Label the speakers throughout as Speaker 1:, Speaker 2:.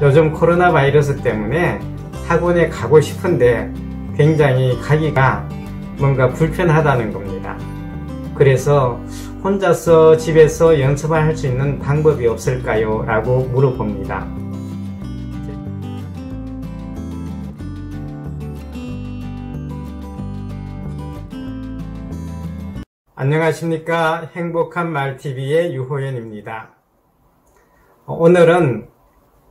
Speaker 1: 요즘 코로나 바이러스 때문에 학원에 가고 싶은데 굉장히 가기가 뭔가 불편하다는 겁니다. 그래서 혼자서 집에서 연습을 할 수 있는 방법이 없을까요? 라고 물어봅니다. 안녕하십니까. 행복한 말TV의 유호연입니다. 오늘은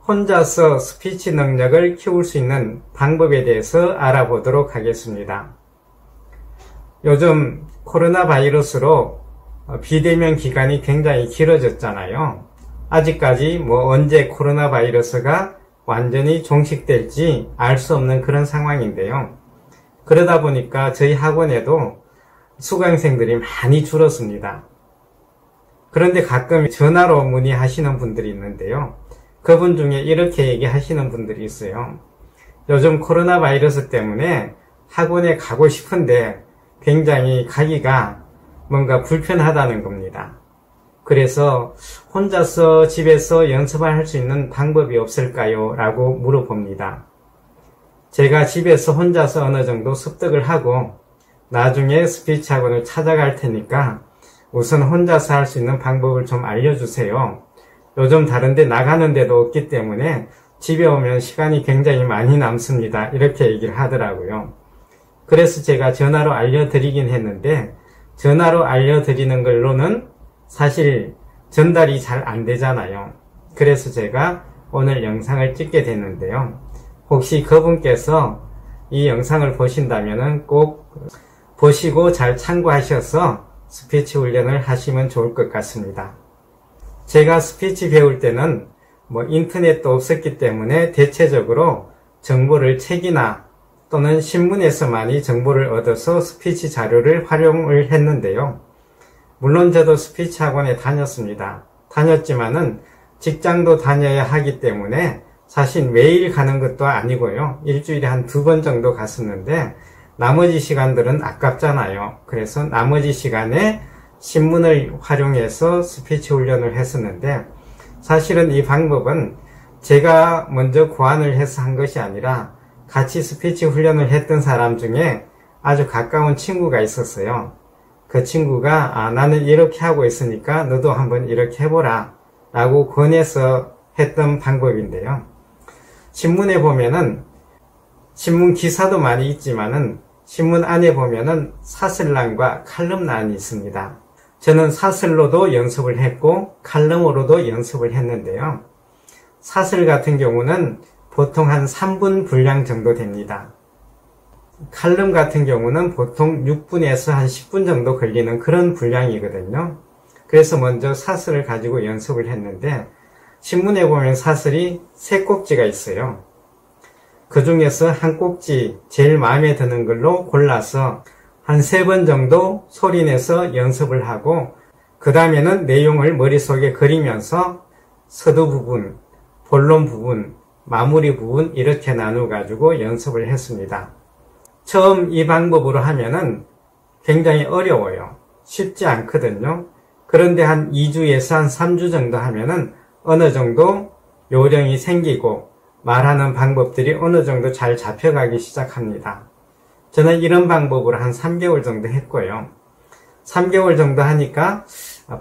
Speaker 1: 혼자서 스피치 능력을 키울 수 있는 방법에 대해서 알아보도록 하겠습니다. 요즘 코로나 바이러스로 비대면 기간이 굉장히 길어졌잖아요. 아직까지 언제 코로나 바이러스가 완전히 종식될지 알 수 없는 그런 상황인데요. 그러다 보니까 저희 학원에도 수강생들이 많이 줄었습니다. 그런데 가끔 전화로 문의하시는 분들이 있는데요. 그분 중에 이렇게 얘기하시는 분들이 있어요. 요즘 코로나 바이러스 때문에 학원에 가고 싶은데 굉장히 가기가 뭔가 불편하다는 겁니다. 그래서 혼자서 집에서 연습을 할 수 있는 방법이 없을까요? 라고 물어봅니다. 제가 집에서 혼자서 어느 정도 습득을 하고 나중에 스피치 학원을 찾아갈 테니까 우선 혼자서 할 수 있는 방법을 좀 알려주세요. 요즘 다른 데 나가는 데도 없기 때문에 집에 오면 시간이 굉장히 많이 남습니다. 이렇게 얘기를 하더라고요. 그래서 제가 전화로 알려드리긴 했는데 전화로 알려드리는 걸로는 사실 전달이 잘 안 되잖아요. 그래서 제가 오늘 영상을 찍게 됐는데요. 혹시 그분께서 이 영상을 보신다면 꼭 보시고 잘 참고하셔서 스피치 훈련을 하시면 좋을 것 같습니다. 제가 스피치 배울 때는 인터넷도 없었기 때문에 대체적으로 정보를 책이나 또는 신문에서 많이 정보를 얻어서 스피치 자료를 활용을 했는데요. 물론 저도 스피치 학원에 다녔습니다. 다녔지만은 직장도 다녀야 하기 때문에 사실 매일 가는 것도 아니고요. 일주일에 한 2번 정도 갔었는데 나머지 시간들은 아깝잖아요. 그래서 나머지 시간에 신문을 활용해서 스피치 훈련을 했었는데 사실은 이 방법은 제가 먼저 고안을 해서 한 것이 아니라 같이 스피치 훈련을 했던 사람 중에 아주 가까운 친구가 있었어요. 그 친구가 나는 이렇게 하고 있으니까 너도 한번 이렇게 해보라 라고 권해서 했던 방법인데요. 신문에 보면은 신문 기사도 많이 있지만은 신문 안에 보면은 사설란과 칼럼란이 있습니다. 저는 사설로도 연습을 했고 칼럼으로도 연습을 했는데요. 사설 같은 경우는 보통 한 3분 분량 정도 됩니다. 칼럼 같은 경우는 보통 6분에서 한 10분 정도 걸리는 그런 분량이거든요. 그래서 먼저 사설을 가지고 연습을 했는데 신문에 보면 사설이 3꼭지가 있어요. 그 중에서 한 꼭지 제일 마음에 드는 걸로 골라서 한 3번 정도 소리내서 연습을 하고 그 다음에는 내용을 머릿속에 그리면서 서두 부분, 본론 부분, 마무리 부분 이렇게 나눠 가지고 연습을 했습니다. 처음 이 방법으로 하면은 굉장히 어려워요. 쉽지 않거든요. 그런데 한 2주에서 한 3주 정도 하면은 어느 정도 요령이 생기고 말하는 방법들이 어느 정도 잘 잡혀가기 시작합니다. 저는 이런 방법으로 한 3개월 정도 했고요. 3개월 정도 하니까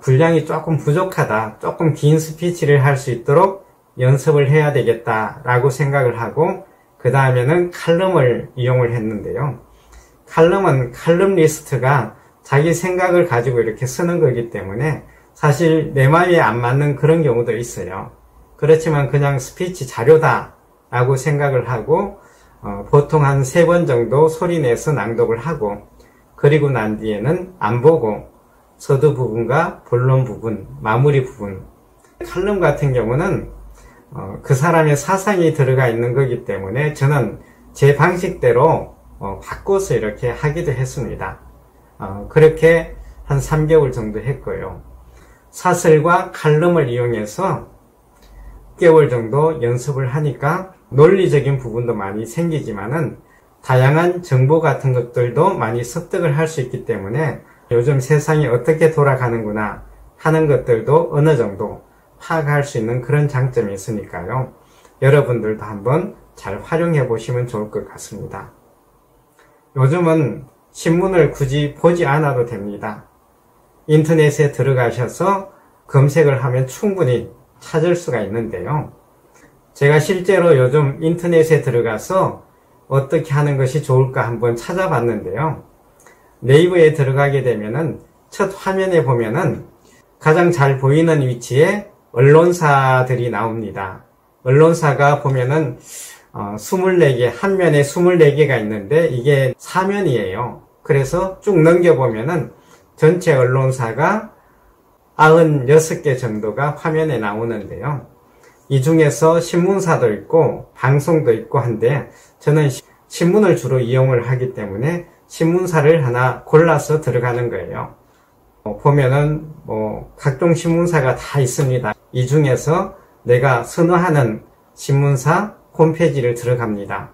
Speaker 1: 분량이 조금 부족하다, 조금 긴 스피치를 할 수 있도록 연습을 해야 되겠다라고 생각을 하고 그 다음에는 칼럼을 이용을 했는데요. 칼럼은 칼럼 리스트가 자기 생각을 가지고 이렇게 쓰는 거기 때문에 사실 내 마음에 안 맞는 그런 경우도 있어요. 그렇지만 그냥 스피치 자료다 라고 생각을 하고 보통 한 3번 정도 소리내서 낭독을 하고 그리고 난 뒤에는 안 보고 서두 부분과 본론 부분, 마무리 부분 칼럼 같은 경우는 그 사람의 사상이 들어가 있는 거기 때문에 저는 제 방식대로 바꿔서 이렇게 하기도 했습니다. 그렇게 한 3개월 정도 했고요. 사설과 칼럼을 이용해서 6개월 정도 연습을 하니까 논리적인 부분도 많이 생기지만은 다양한 정보 같은 것들도 많이 습득을 할 수 있기 때문에 요즘 세상이 어떻게 돌아가는구나 하는 것들도 어느 정도 파악할 수 있는 그런 장점이 있으니까요. 여러분들도 한번 잘 활용해 보시면 좋을 것 같습니다. 요즘은 신문을 굳이 보지 않아도 됩니다. 인터넷에 들어가셔서 검색을 하면 충분히 찾을 수가 있는데요. 제가 실제로 요즘 인터넷에 들어가서 어떻게 하는 것이 좋을까 한번 찾아봤는데요. 네이버에 들어가게 되면은 첫 화면에 보면은 가장 잘 보이는 위치에 언론사들이 나옵니다. 언론사가 보면은 24개, 한 면에 24개가 있는데 이게 사면이에요. 그래서 쭉 넘겨보면은 전체 언론사가 96개 정도가 화면에 나오는데요. 이 중에서 신문사도 있고 방송도 있고 한데 저는 신문을 주로 이용을 하기 때문에 신문사를 하나 골라서 들어가는 거예요. 보면은 각종 신문사가 다 있습니다. 이 중에서 내가 선호하는 신문사 홈페이지를 들어갑니다.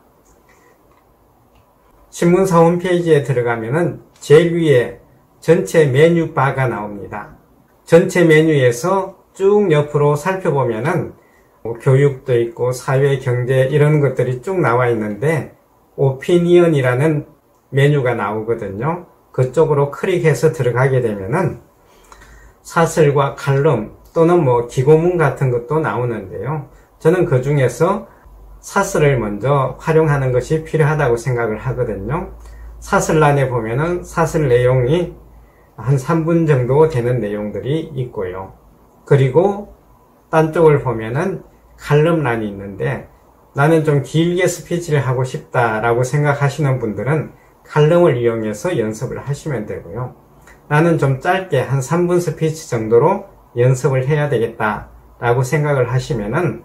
Speaker 1: 신문사 홈페이지에 들어가면은 제일 위에 전체 메뉴 바가 나옵니다. 전체 메뉴에서 쭉 옆으로 살펴보면은 교육도 있고 사회, 경제 이런 것들이 쭉 나와 있는데 오피니언이라는 메뉴가 나오거든요. 그쪽으로 클릭해서 들어가게 되면은 사설과 칼럼 또는 기고문 같은 것도 나오는데요. 저는 그 중에서 사설을 먼저 활용하는 것이 필요하다고 생각을 하거든요. 사설란에 보면은 사설 내용이 한 3분 정도 되는 내용들이 있고요. 그리고 딴 쪽을 보면은 칼럼란이 있는데 나는 좀 길게 스피치를 하고 싶다라고 생각하시는 분들은 칼럼을 이용해서 연습을 하시면 되고요. 나는 좀 짧게 한 3분 스피치 정도로 연습을 해야 되겠다라고 생각을 하시면은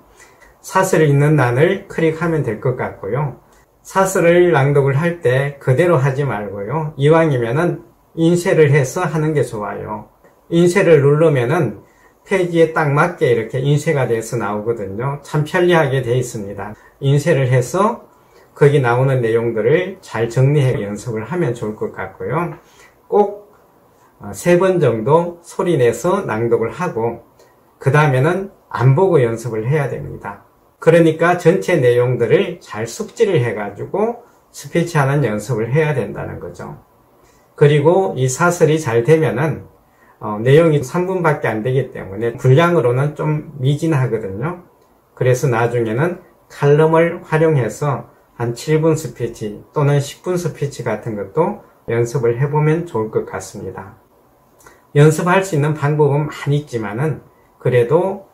Speaker 1: 사설을 있는欄을 클릭하면 될 것 같고요. 사설을 낭독을 할 때 그대로 하지 말고요. 이왕이면은 인쇄를 해서 하는 게 좋아요. 인쇄를 누르면은 페이지에 딱 맞게 이렇게 인쇄가 돼서 나오거든요. 참 편리하게 되어 있습니다. 인쇄를 해서 거기 나오는 내용들을 잘 정리해 연습을 하면 좋을 것 같고요. 꼭 3번 정도 소리 내서 낭독을 하고 그 다음에는 안 보고 연습을 해야 됩니다. 그러니까 전체 내용들을 잘 숙지를 해가지고 스피치하는 연습을 해야 된다는 거죠. 그리고 이 사설이 잘 되면은 내용이 3분밖에 안 되기 때문에 분량으로는 좀 미진하거든요. 그래서 나중에는 칼럼을 활용해서 한 7분 스피치 또는 10분 스피치 같은 것도 연습을 해보면 좋을 것 같습니다. 연습할 수 있는 방법은 많이 있지만은 그래도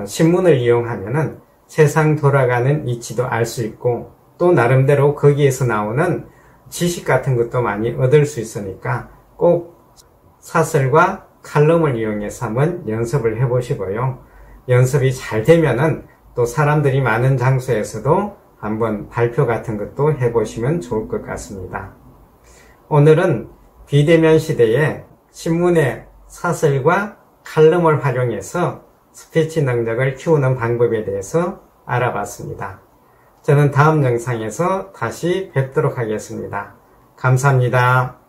Speaker 1: 신문을 이용하면은 세상 돌아가는 이치도 알 수 있고 또 나름대로 거기에서 나오는 지식 같은 것도 많이 얻을 수 있으니까 꼭 사설과 칼럼을 이용해서 한번 연습을 해보시고요. 연습이 잘 되면은 또 사람들이 많은 장소에서도 한번 발표 같은 것도 해보시면 좋을 것 같습니다. 오늘은 비대면 시대에 신문의 사설과 칼럼을 활용해서 스피치 능력을 키우는 방법에 대해서 알아봤습니다. 저는 다음 영상에서 다시 뵙도록 하겠습니다. 감사합니다.